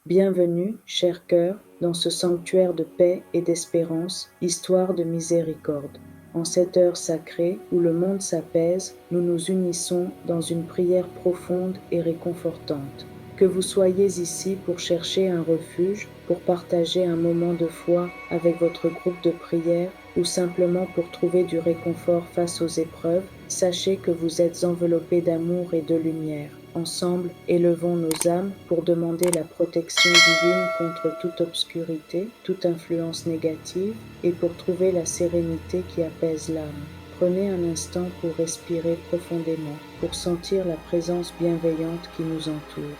Bienvenue, cher cœur, dans ce sanctuaire de paix et d'espérance, histoire de miséricorde. En cette heure sacrée où le monde s'apaise, nous nous unissons dans une prière profonde et réconfortante. Que vous soyez ici pour chercher un refuge, pour partager un moment de foi avec votre groupe de prière ou simplement pour trouver du réconfort face aux épreuves, sachez que vous êtes enveloppés d'amour et de lumière. Ensemble, élevons nos âmes pour demander la protection divine contre toute obscurité, toute influence négative et pour trouver la sérénité qui apaise l'âme. Prenez un instant pour respirer profondément, pour sentir la présence bienveillante qui nous entoure.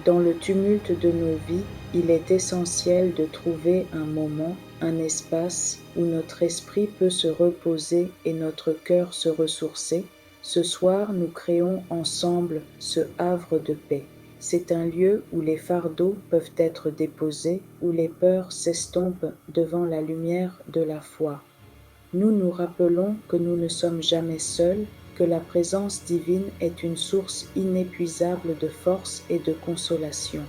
Dans le tumulte de nos vies, il est essentiel de trouver un moment, un espace où notre esprit peut se reposer et notre cœur se ressourcer. Ce soir, nous créons ensemble ce havre de paix. C'est un lieu où les fardeaux peuvent être déposés, où les peurs s'estompent devant la lumière de la foi. Nous nous rappelons que nous ne sommes jamais seuls, que la présence divine est une source inépuisable de force et de consolation.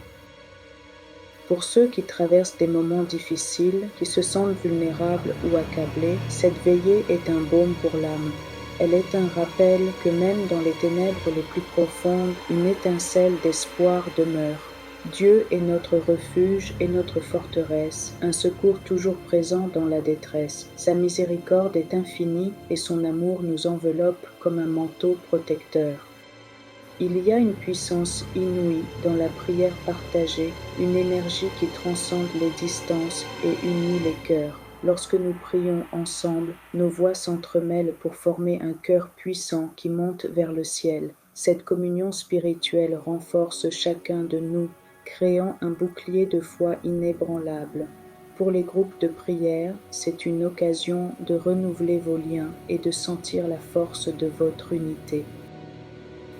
Pour ceux qui traversent des moments difficiles, qui se sentent vulnérables ou accablés, cette veillée est un baume pour l'âme. Elle est un rappel que même dans les ténèbres les plus profondes, une étincelle d'espoir demeure. Dieu est notre refuge et notre forteresse, un secours toujours présent dans la détresse. Sa miséricorde est infinie et son amour nous enveloppe comme un manteau protecteur. Il y a une puissance inouïe dans la prière partagée, une énergie qui transcende les distances et unit les cœurs. Lorsque nous prions ensemble, nos voix s'entremêlent pour former un chœur puissant qui monte vers le ciel. Cette communion spirituelle renforce chacun de nous, créant un bouclier de foi inébranlable. Pour les groupes de prière, c'est une occasion de renouveler vos liens et de sentir la force de votre unité.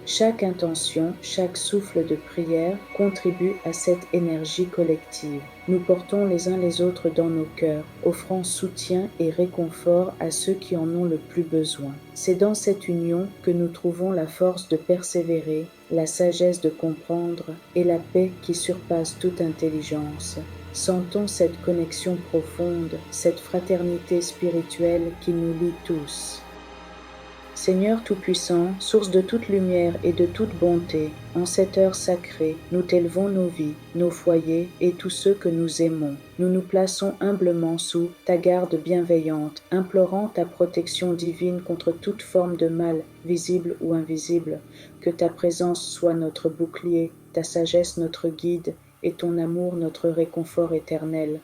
Chaque intention, chaque souffle de prière contribue à cette énergie collective. Nous portons les uns les autres dans nos cœurs, offrant soutien et réconfort à ceux qui en ont le plus besoin. C'est dans cette union que nous trouvons la force de persévérer, la sagesse de comprendre et la paix qui surpasse toute intelligence. Sentons cette connexion profonde, cette fraternité spirituelle qui nous lie tous. Seigneur Tout-Puissant, source de toute lumière et de toute bonté, en cette heure sacrée, nous t'élevons nos vies, nos foyers et tous ceux que nous aimons. Nous nous plaçons humblement sous ta garde bienveillante, implorant ta protection divine contre toute forme de mal, visible ou invisible. Que ta présence soit notre bouclier, ta sagesse notre guide et ton amour notre réconfort éternel.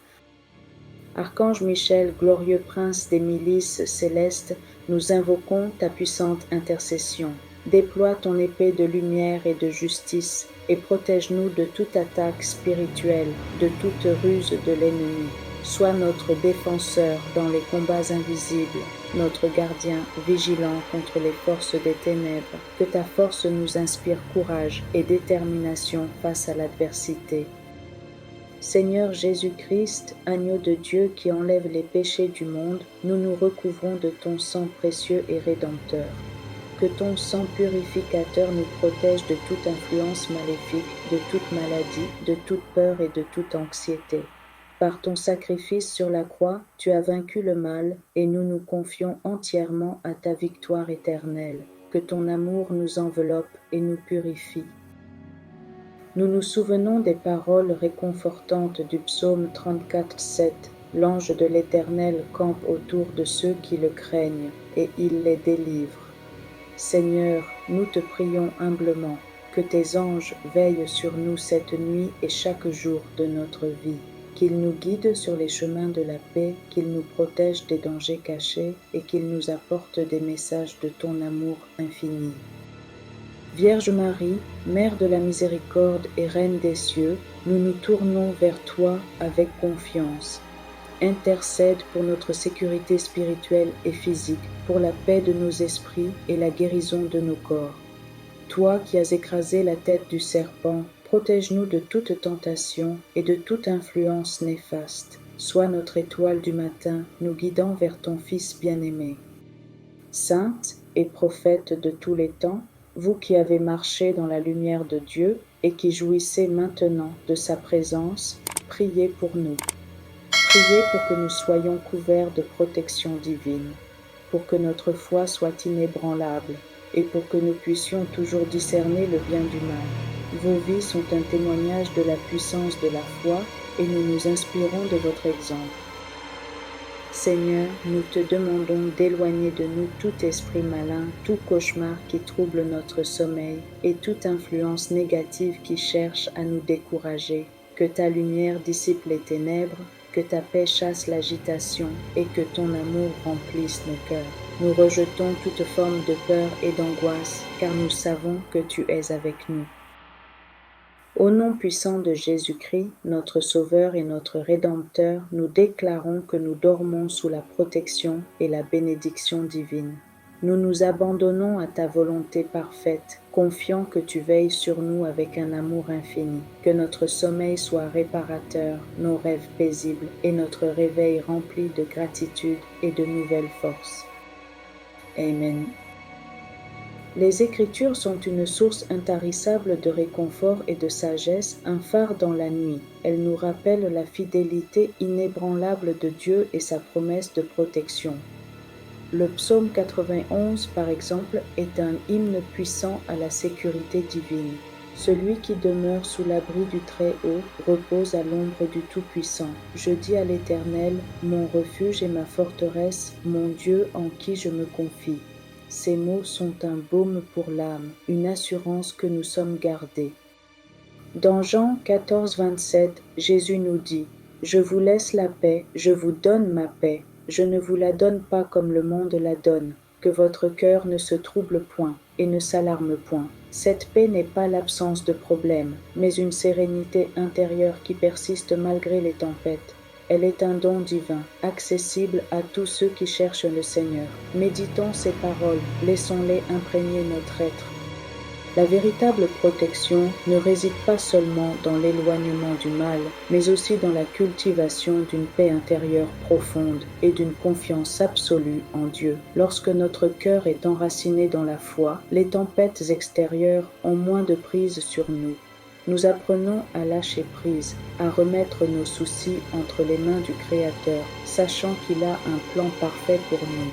Archange Michel, glorieux prince des milices célestes, nous invoquons ta puissante intercession. Déploie ton épée de lumière et de justice et protège-nous de toute attaque spirituelle, de toute ruse de l'ennemi. Sois notre défenseur dans les combats invisibles, notre gardien vigilant contre les forces des ténèbres. Que ta force nous inspire courage et détermination face à l'adversité. Seigneur Jésus-Christ, agneau de Dieu qui enlève les péchés du monde, nous nous recouvrons de ton sang précieux et rédempteur. Que ton sang purificateur nous protège de toute influence maléfique, de toute maladie, de toute peur et de toute anxiété. Par ton sacrifice sur la croix, tu as vaincu le mal et nous nous confions entièrement à ta victoire éternelle. Que ton amour nous enveloppe et nous purifie. Nous nous souvenons des paroles réconfortantes du psaume 34,7. L'ange de l'Éternel campe autour de ceux qui le craignent, et il les délivre. Seigneur, nous te prions humblement, que tes anges veillent sur nous cette nuit et chaque jour de notre vie, qu'ils nous guident sur les chemins de la paix, qu'ils nous protègent des dangers cachés et qu'ils nous apportent des messages de ton amour infini. Vierge Marie, Mère de la miséricorde et Reine des cieux, nous nous tournons vers toi avec confiance. Intercède pour notre sécurité spirituelle et physique, pour la paix de nos esprits et la guérison de nos corps. Toi qui as écrasé la tête du serpent, protège-nous de toute tentation et de toute influence néfaste. Sois notre étoile du matin, nous guidant vers ton Fils bien-aimé. Sainte et prophète de tous les temps, vous qui avez marché dans la lumière de Dieu, et qui jouissez maintenant de sa présence, priez pour nous. Priez pour que nous soyons couverts de protection divine, pour que notre foi soit inébranlable et pour que nous puissions toujours discerner le bien du mal. Vos vies sont un témoignage de la puissance de la foi et nous nous inspirons de votre exemple. Seigneur, nous te demandons d'éloigner de nous tout esprit malin, tout cauchemar qui trouble notre sommeil et toute influence négative qui cherche à nous décourager. Que ta lumière dissipe les ténèbres, que ta paix chasse l'agitation et que ton amour remplisse nos cœurs. Nous rejetons toute forme de peur et d'angoisse, car nous savons que tu es avec nous. Au nom puissant de Jésus-Christ, notre Sauveur et notre Rédempteur, nous déclarons que nous dormons sous la protection et la bénédiction divine. Nous nous abandonnons à ta volonté parfaite, confiant que tu veilles sur nous avec un amour infini, que notre sommeil soit réparateur, nos rêves paisibles et notre réveil rempli de gratitude et de nouvelles forces. Amen. Les Écritures sont une source intarissable de réconfort et de sagesse, un phare dans la nuit. Elles nous rappellent la fidélité inébranlable de Dieu et sa promesse de protection. Le psaume 91, par exemple, est un hymne puissant à la sécurité divine. Celui qui demeure sous l'abri du Très-Haut repose à l'ombre du Tout-Puissant. Je dis à l'Éternel, mon refuge et ma forteresse, mon Dieu en qui je me confie. Ces mots sont un baume pour l'âme, une assurance que nous sommes gardés. Dans Jean 14, 27, Jésus nous dit « Je vous laisse la paix, je vous donne ma paix. Je ne vous la donne pas comme le monde la donne, que votre cœur ne se trouble point et ne s'alarme point. Cette paix n'est pas l'absence de problème, mais une sérénité intérieure qui persiste malgré les tempêtes. Elle est un don divin, accessible à tous ceux qui cherchent le Seigneur. Méditons ces paroles, laissons-les imprégner notre être. La véritable protection ne réside pas seulement dans l'éloignement du mal, mais aussi dans la cultivation d'une paix intérieure profonde et d'une confiance absolue en Dieu. Lorsque notre cœur est enraciné dans la foi, les tempêtes extérieures ont moins de prise sur nous. Nous apprenons à lâcher prise, à remettre nos soucis entre les mains du Créateur, sachant qu'il a un plan parfait pour nous.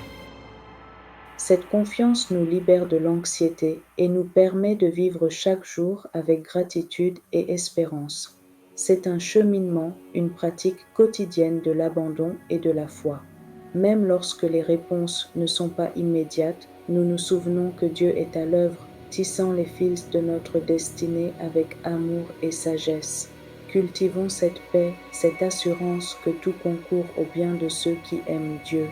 Cette confiance nous libère de l'anxiété et nous permet de vivre chaque jour avec gratitude et espérance. C'est un cheminement, une pratique quotidienne de l'abandon et de la foi. Même lorsque les réponses ne sont pas immédiates, nous nous souvenons que Dieu est à l'œuvre, tissant les fils de notre destinée avec amour et sagesse. Cultivons cette paix, cette assurance que tout concourt au bien de ceux qui aiment Dieu.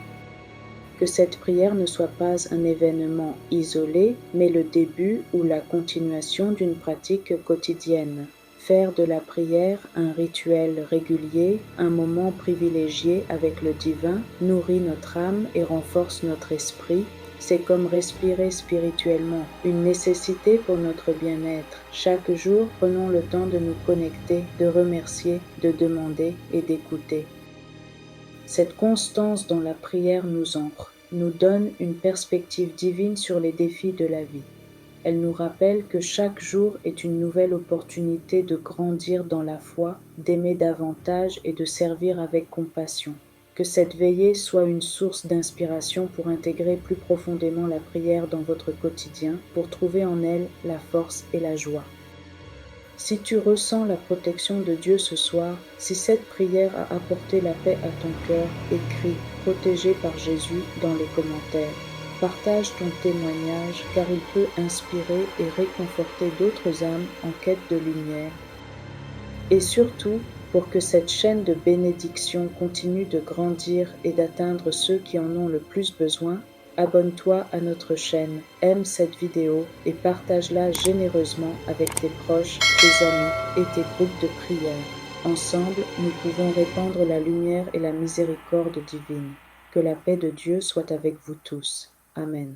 Que cette prière ne soit pas un événement isolé, mais le début ou la continuation d'une pratique quotidienne. Faire de la prière un rituel régulier, un moment privilégié avec le divin, nourrit notre âme et renforce notre esprit. C'est comme respirer spirituellement, une nécessité pour notre bien-être. Chaque jour, prenons le temps de nous connecter, de remercier, de demander et d'écouter. Cette constance dans la prière nous ancre, nous donne une perspective divine sur les défis de la vie. Elle nous rappelle que chaque jour est une nouvelle opportunité de grandir dans la foi, d'aimer davantage et de servir avec compassion. Que cette veillée soit une source d'inspiration pour intégrer plus profondément la prière dans votre quotidien, pour trouver en elle la force et la joie. Si tu ressens la protection de Dieu ce soir, si cette prière a apporté la paix à ton cœur, écris « Protégé par Jésus » dans les commentaires. Partage ton témoignage car il peut inspirer et réconforter d'autres âmes en quête de lumière. Et surtout, pour que cette chaîne de bénédiction continue de grandir et d'atteindre ceux qui en ont le plus besoin, abonne-toi à notre chaîne, aime cette vidéo et partage-la généreusement avec tes proches, tes amis et tes groupes de prière. Ensemble, nous pouvons répandre la lumière et la miséricorde divine. Que la paix de Dieu soit avec vous tous. Amen.